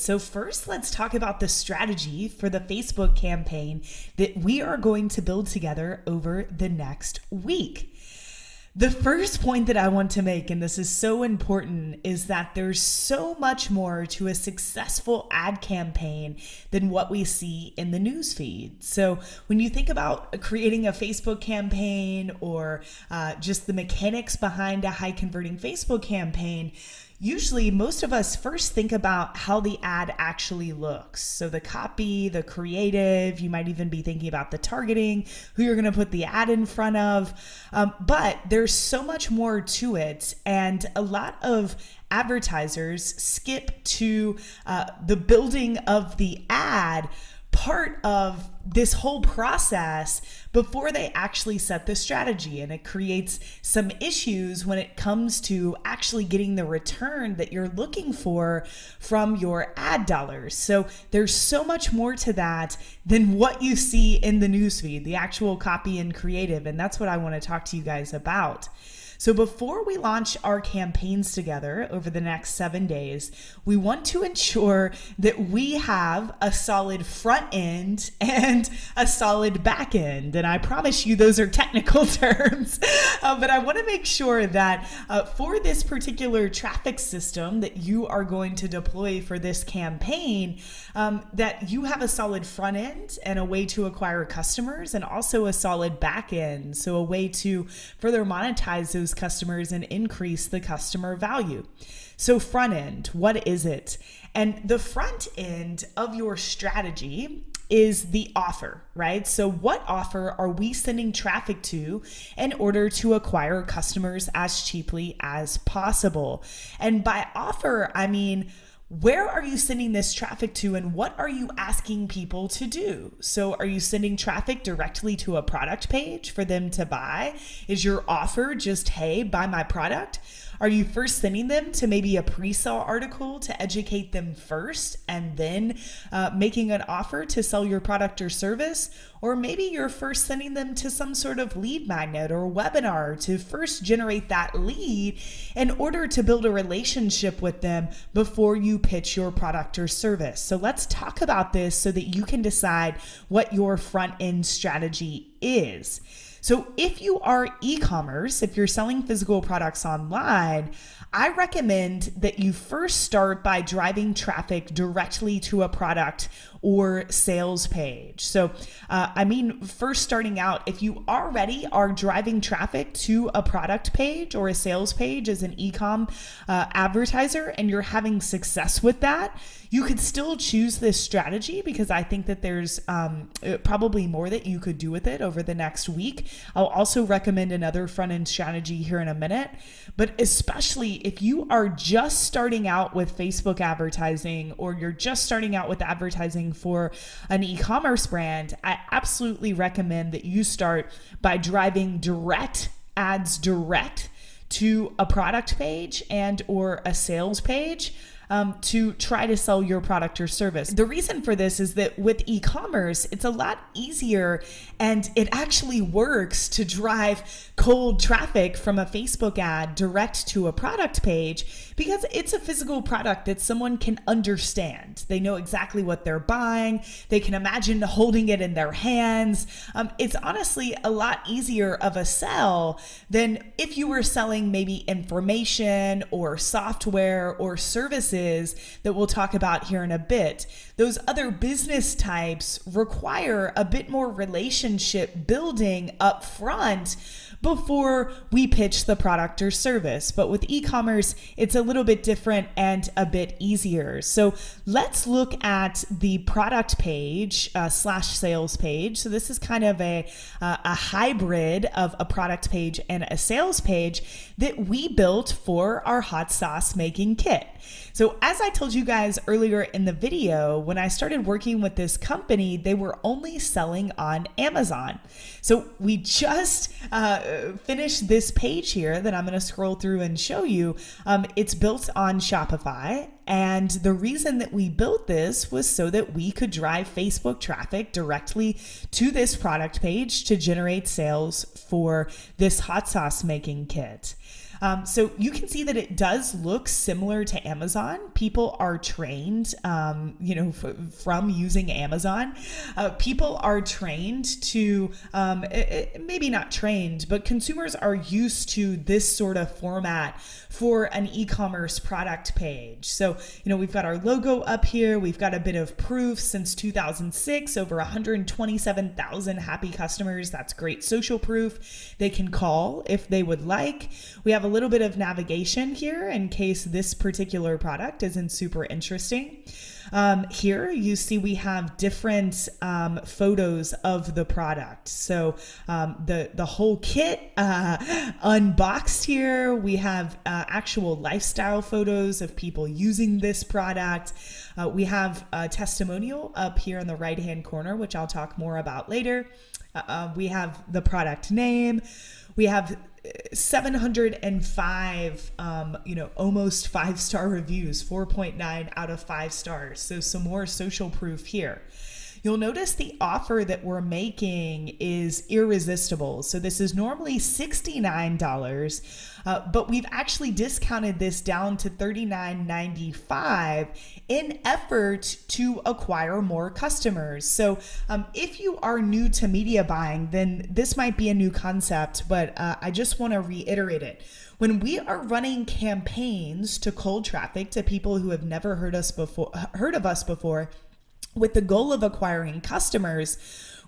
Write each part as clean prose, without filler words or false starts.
So first, let's talk about the strategy for the Facebook campaign that we are going to build together over the next week. The first point that I want to make, and this is so important, is that there's so much more to a successful ad campaign than what we see in the newsfeed. So when you think about creating a Facebook campaign or just the mechanics behind a high converting Facebook campaign, usually most of us first think about how the ad actually looks. So the copy, the creative, you might even be thinking about the targeting, who you're going to put the ad in front of. But there's so much more to it. And a lot of advertisers skip to the building of the ad part of this whole process before they actually set the strategy. And it creates some issues when it comes to actually getting the return that you're looking for from your ad dollars. So there's so much more to that than what you see in the newsfeed, the actual copy and creative. And that's what I want to talk to you guys about. So before we launch our campaigns together over the next 7 days, we want to ensure that we have a solid front end and a solid back end. And I promise you those are technical terms, but I want to make sure that for this particular traffic system that you are going to deploy for this campaign, that you have a solid front end and a way to acquire customers, and also a solid back end. So a way to further monetize those customers and increase the customer value. So front end, what is it? And the front end of your strategy is the offer, right? So what offer are we sending traffic to in order to acquire customers as cheaply as possible? And by offer, I mean, where are you sending this traffic to, and what are you asking people to do? So are you sending traffic directly to a product page for them to buy? Is your offer just, hey, buy my product? Are you first sending them to maybe a pre-sale article to educate them first, and then making an offer to sell your product or service? Or maybe you're first sending them to some sort of lead magnet or webinar to first generate that lead in order to build a relationship with them before you pitch your product or service. So let's talk about this so that you can decide what your front end strategy is. So if you are e-commerce, if you're selling physical products online, I recommend that you first start by driving traffic directly to a product or sales page. So, first starting out, if you already are driving traffic to a product page or a sales page as an e-com advertiser, and you're having success with that, you could still choose this strategy, because I think that there's probably more that you could do with it over the next week. I'll also recommend another front-end strategy here in a minute, but especially if you are just starting out with Facebook advertising, or you're just starting out with advertising for an e-commerce brand, I absolutely recommend that you start by driving direct ads direct to a product page and or a sales page to try to sell your product or service. The reason for this is that with e-commerce, it's a lot easier, and it actually works to drive cold traffic from a Facebook ad direct to a product page, because it's a physical product that someone can understand. They know exactly what they're buying. They can imagine holding it in their hands. It's honestly a lot easier of a sell than if you were selling maybe information or software or services that we'll talk about here in a bit. Those other business types require a bit more relationship building up front before we pitch the product or service. But with e-commerce, it's a little bit different and a bit easier. So let's look at the product page slash sales page. So this is kind of a hybrid of a product page and a sales page that we built for our hot sauce making kit. So as I told you guys earlier in the video, when I started working with this company, they were only selling on Amazon. So we just finished this page here that I'm going to scroll through and show you. It's built on Shopify. And the reason that we built this was so that we could drive Facebook traffic directly to this product page to generate sales for this hot sauce making kit. So you can see that it does look similar to Amazon. People are trained, from using Amazon. People are trained to, maybe not trained, but consumers are used to this sort of format for an e-commerce product page. So, we've got our logo up here. We've got a bit of proof since 2006, over 127,000 happy customers. That's great social proof. They can call if they would like. We have a little bit of navigation here in case this particular product isn't super interesting. Here you see we have different photos of the product. So the whole kit unboxed here. We have actual lifestyle photos of people using this product. We have a testimonial up here in the right-hand corner, which I'll talk more about later. We have the product name. We have 705, almost 5-star reviews, 4.9 out of 5 stars. So some more social proof here. You'll notice the offer that we're making is irresistible. So this is normally $69, but we've actually discounted this down to $39.95 in effort to acquire more customers. So if you are new to media buying, then this might be a new concept, but I just want to reiterate it. When we are running campaigns to cold traffic to people who have never heard of us before, with the goal of acquiring customers,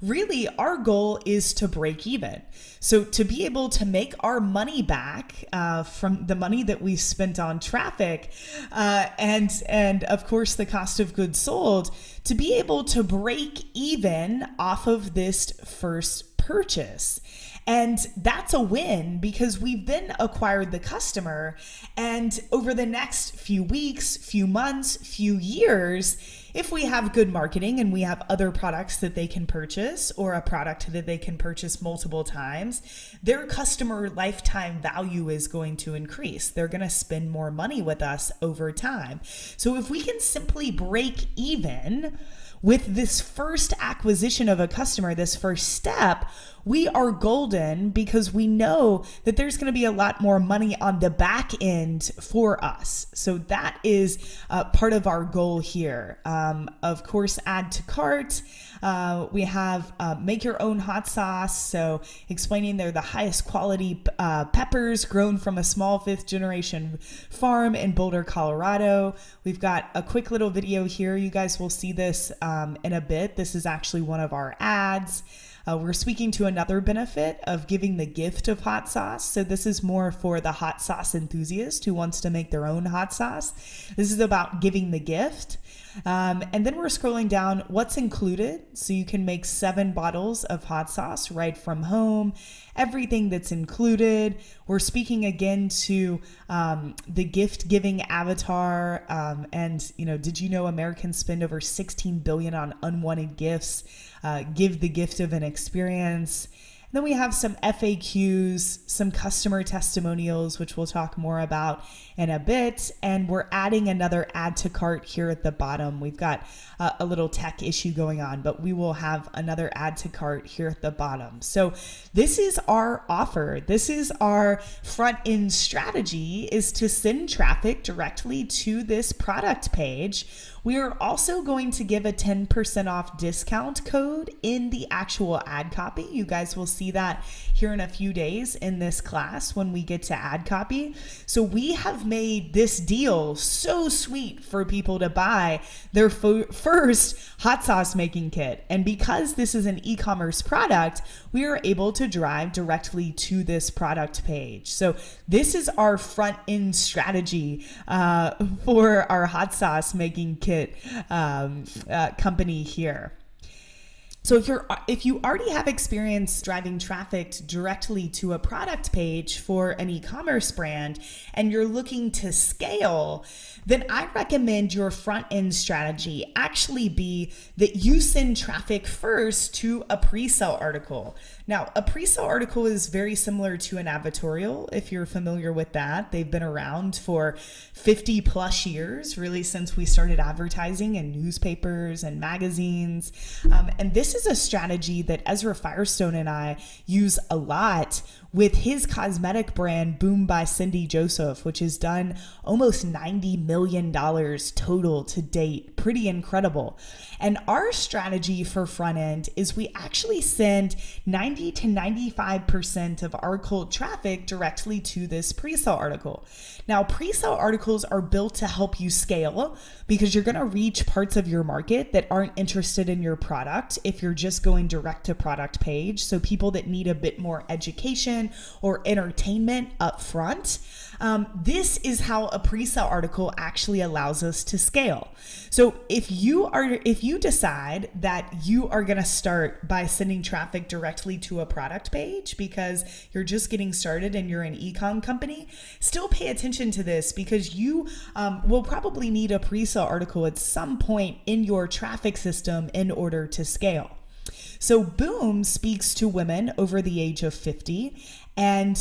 really our goal is to break even. So to be able to make our money back from the money that we spent on traffic and of course the cost of goods sold, to be able to break even off of this first purchase. And that's a win because we've then acquired the customer. And over the next few weeks, few months, few years, if we have good marketing and we have other products that they can purchase or a product that they can purchase multiple times, their customer lifetime value is going to increase. They're going to spend more money with us over time. So if we can simply break even with this first acquisition of a customer, this first step, we are golden because we know that there's going to be a lot more money on the back end for us. So that is part of our goal here. Of course, add to cart. We have make your own hot sauce. So explaining they're the highest quality peppers grown from a small 5th generation farm in Boulder, Colorado. We've got a quick little video here. You guys will see this in a bit. This is actually one of our ads. We're speaking to another benefit of giving the gift of hot sauce. So this is more for the hot sauce enthusiast who wants to make their own hot sauce. This is about giving the gift. And then we're scrolling down what's included. So you can make 7 bottles of hot sauce right from home. Everything that's included. We're speaking again to the gift giving avatar. Did you know Americans spend over $16 billion on unwanted gifts? Give the gift of an experience. And then we have some FAQs, some customer testimonials, which we'll talk more about in a bit. And we're adding another add to cart here at the bottom. We've got a little tech issue going on, but we will have another add to cart here at the bottom. So this is our offer. This is our front end strategy, is to send traffic directly to this product page. We are also going to give a 10% off discount code in the actual ad copy. You guys will see that here in a few days in this class when we get to ad copy. So we have made this deal so sweet for people to buy their first hot sauce making kit. And because this is an e-commerce product, we are able to drive directly to this product page. So this is our front end strategy for our hot sauce making kit company here. So if you already have experience driving traffic directly to a product page for an e-commerce brand and you're looking to scale, then I recommend your front end strategy actually be that you send traffic first to a pre-sale article. Now, a pre-sale article is very similar to an advertorial, if you're familiar with that. They've been around for 50 plus years, really since we started advertising in newspapers and magazines. And this is a strategy that Ezra Firestone and I use a lot with his cosmetic brand Boom by Cindy Joseph, which has done almost $90 million total to date. Pretty incredible. And our strategy for front end is we actually send 90 to 95% of our cold traffic directly to this pre-sale article. Now, pre-sale articles are built to help you scale because you're going to reach parts of your market that aren't interested in your product if you're just going direct to product page. So people that need a bit more education or entertainment up front. This is how a pre-sale article actually allows us to scale. So if you decide that you are going to start by sending traffic directly to a product page because you're just getting started and you're an e-com company, still pay attention to this because you will probably need a pre-sale article at some point in your traffic system in order to scale. So Boom speaks to women over the age of 50. And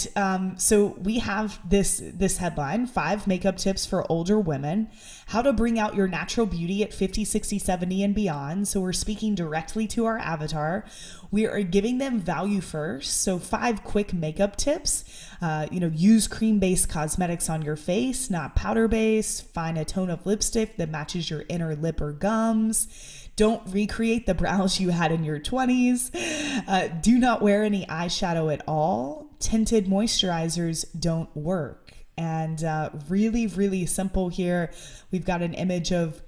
so we have this headline, 5 makeup tips for older women, how to bring out your natural beauty at 50, 60, 70 and beyond. So we're speaking directly to our avatar. We are giving them value first. So 5 quick makeup tips. Use cream-based cosmetics on your face, not powder-based. Find a tone of lipstick that matches your inner lip or gums. Don't recreate the brows you had in your 20s. Do not wear any eyeshadow at all. Tinted moisturizers don't work. And really, really simple here. We've got an image of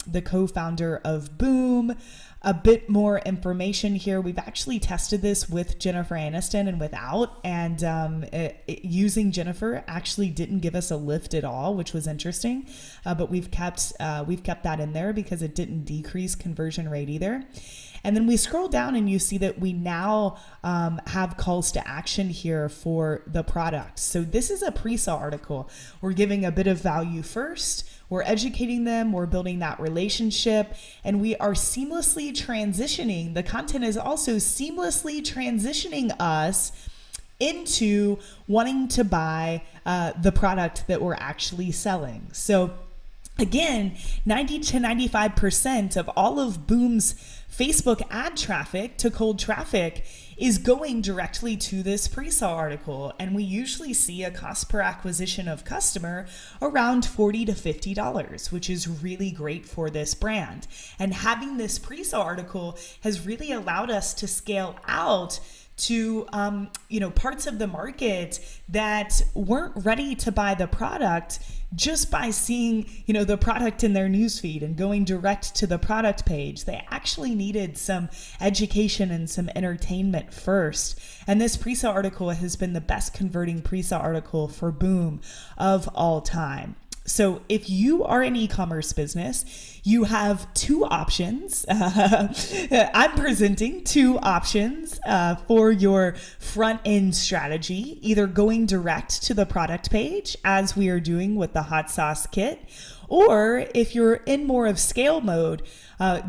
the co-founder of Boom. A bit more information here. We've actually tested this with Jennifer Aniston and without, and using Jennifer actually didn't give us a lift at all, which was interesting. But we've kept that in there because it didn't decrease conversion rate either. And then we scroll down and you see that we now have calls to action here for the product. So this is a pre-sale article. We're giving a bit of value first. We're educating them, we're building that relationship, and we are seamlessly transitioning. The content is also seamlessly transitioning us into wanting to buy the product that we're actually selling. So again, 90 to 95% of all of Boom's Facebook ad traffic to cold traffic is going directly to this pre-sale article. And we usually see a cost per acquisition of customer around $40 to $50, which is really great for this brand. And having this pre-sale article has really allowed us to scale out to parts of the market that weren't ready to buy the product just by seeing the product in their newsfeed and going direct to the product page. They actually needed some education and some entertainment first. And this pre-sale article has been the best converting pre-sale article for Boom of all time. So if you are an e-commerce business, you have 2 options. I'm presenting 2 options for your front end strategy, either going direct to the product page as we are doing with the hot sauce kit, or if you're in more of scale mode,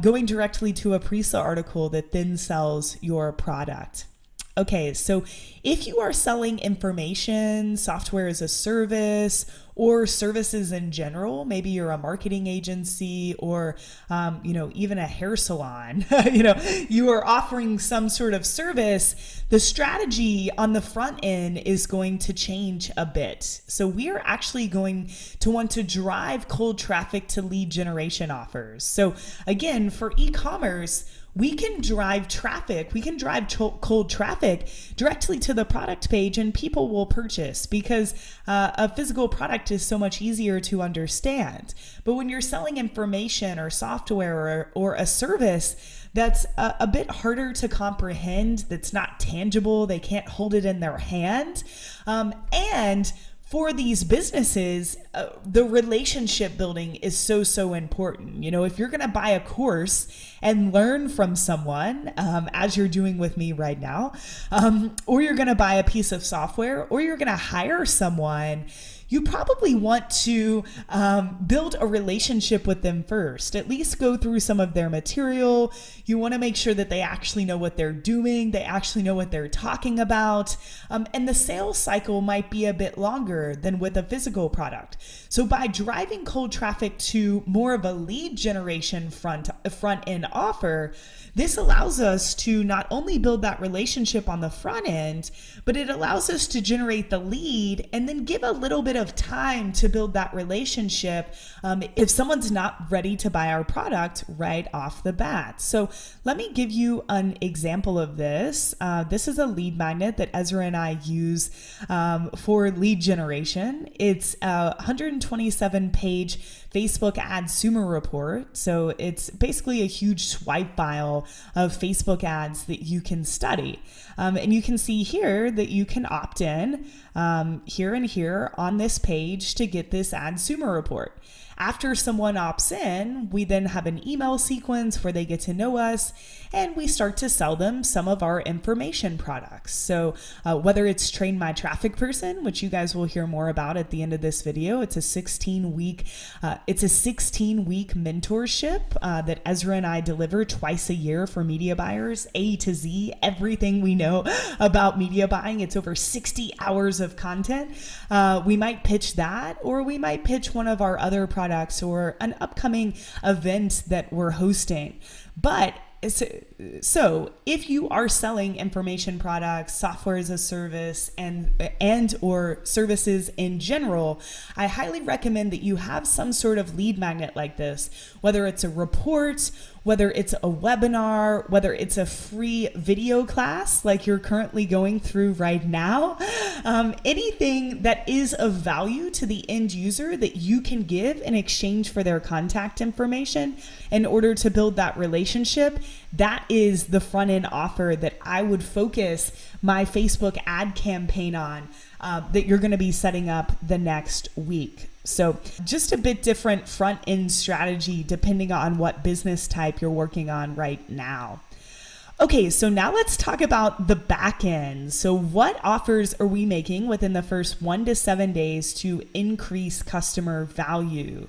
going directly to a pre-sale article that then sells your product. Okay, so if you are selling information, software as a service, or services in general, maybe you're a marketing agency or, even a hair salon, you are offering some sort of service, the strategy on the front end is going to change a bit. So we are actually going to want to drive cold traffic to lead generation offers. So again, for e-commerce, we can drive traffic, we can drive cold traffic directly to the product page and people will purchase because a physical product is so much easier to understand. But when you're selling information or software or a service that's a bit harder to comprehend, that's not tangible, they can't hold it in their hand, and for these businesses, the relationship building is so important. If you're going to buy a course and learn from someone, as you're doing with me right now, or you're going to buy a piece of software, or you're going to hire someone, you probably want to build a relationship with them first, at least go through some of their material. You want to make sure that they actually know what they're doing, they actually know what they're talking about, and the sales cycle might be a bit longer than with a physical product. So by driving cold traffic to more of a lead generation front end offer, this allows us to not only build that relationship on the front end, but it allows us to generate the lead and then give a little bit of time to build that relationship if someone's not ready to buy our product right off the bat. So let me give you an example of this. This is a lead magnet that Ezra and I use for lead generation. It's a 127-page Facebook AdSumer report. So it's basically a huge swipe file of Facebook ads that you can study. And you can see here that you can opt in here and here on this page to get this AdSumer report. After someone opts in, we then have an email sequence where they get to know us and we start to sell them some of our information products. So whether it's Train My Traffic Person, which you guys will hear more about at the end of this video, it's a 16-week mentorship that Ezra and I deliver twice a year for media buyers, A to Z, everything we know about media buying. It's over 60 hours of content. We might pitch that, or we might pitch one of our other products or an upcoming event that we're hosting. But so if you are selling information products, software as a service, and or services in general, I highly recommend that you have some sort of lead magnet like this, whether it's a report, whether it's a webinar, whether it's a free video class like you're currently going through right now, anything that is of value to the end user that you can give in exchange for their contact information in order to build that relationship. That is the front end offer that I would focus my Facebook ad campaign on that you're going to be setting up the next week. So just a bit different front end strategy depending on what business type you're working on right now. Okay, so now let's talk about the back end. So what offers are we making within the first 1 to 7 days to increase customer value?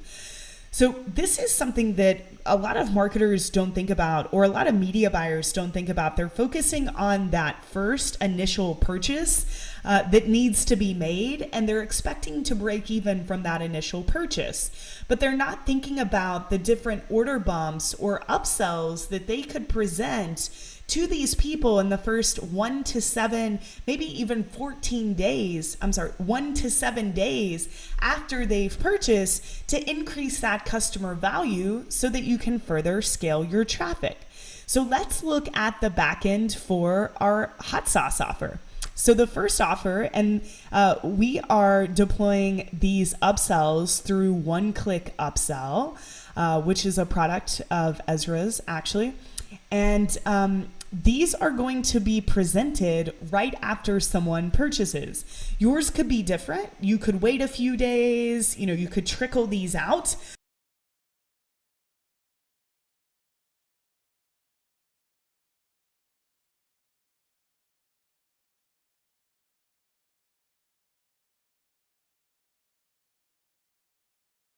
So this is something that a lot of marketers don't think about, or a lot of media buyers don't think about. They're focusing on that first initial purchase that needs to be made, and they're expecting to break even from that initial purchase. But they're not thinking about the different order bumps or upsells that they could present to these people in the first 1 to 7, maybe even 14 days, 1 to 7 days after they've purchased, to increase that customer value so that you can further scale your traffic. So let's look at the back end for our hot sauce offer. So the first offer, and we are deploying these upsells through One Click Upsell, which is a product of Ezra's actually. And these are going to be presented right after someone purchases. Yours could be different. You could wait a few days, you could trickle these out.